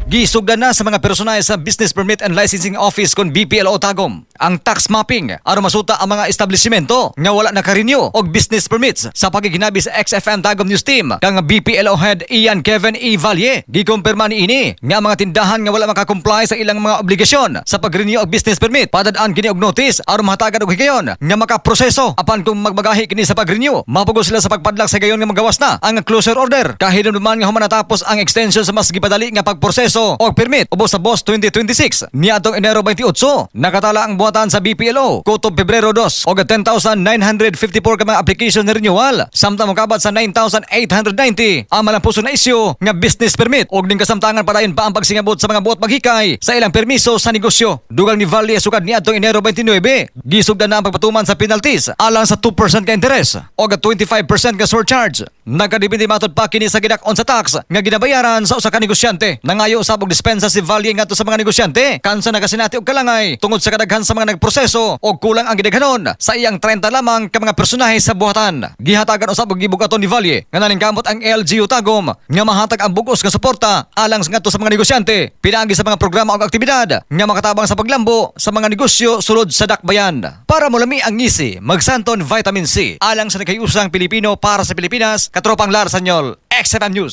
Gisugdan na sa mga personal sa Business Permit and Licensing Office kon BPLO Tagum ang tax mapping aron masuta ang mga establishmento nga wala naka-renew og business permits sa pagiginabi sa XFM Tagum News Team kang BPLO Head Ian Kevin E. Valle. Gikumpirma ni ini nga mga tindahan nga wala makakomply sa ilang mga obligasyon sa pag-renew og business permit padadaan kini og notice aron mahatagan og higayon nga makaproseso apan kung magbagahi kini sa pag-renew mapugos sila sa pagpadlak sa gayon nga magawas na ang closure order kahit naman nga human natapos ang extension sa mas gipadali nga pagproseso og permit ubos sa BOS 2026 niadtong Enero 28 nakatala ang buhatan sa BPLO kutob Pebrero 2 og 10,954 ka mga application na renewal samtang mokabat sa 9,890 ang malampuso na isyu nga business permit og ning kasamtangan padayon pa ang pagsingabot sa mga buot maghikay sa ilang permiso sa negosyo. Dugang ni Valle sukad niadtong Enero 29 gisugdan na ang pagpatuman sa penalties alang sa 2% ka interes og 25% ka surcharge. Nagkadepende matod pa kini sa gidak-on sa tax nga ginabayaran sa usa ka negosyante. Nangayo usab og dispensa si Valle ngadto sa mga negosyante kansa nakasinati og kalangay tungod sa kadaghan sa mga nagproseso og kulang ang gidaghanon sa iyang 30 lamang ka mga personahe sa buhatan. Gihatagan usab og gibugaton ni Valle nga naningkamot ang LGU Tagum nga mahatag ang bugos nga suporta alang ngadto sa mga negosyante pinaagi sa mga programa og aktibidad nga makatabang sa paglambo sa mga negosyo sulod sa dakbayan. Para mulami ang ngisi, magsanton vitamin C alang sa nagkayusang Pilipino para sa Pilipinas, katropang Lar Sanyol, XFM News.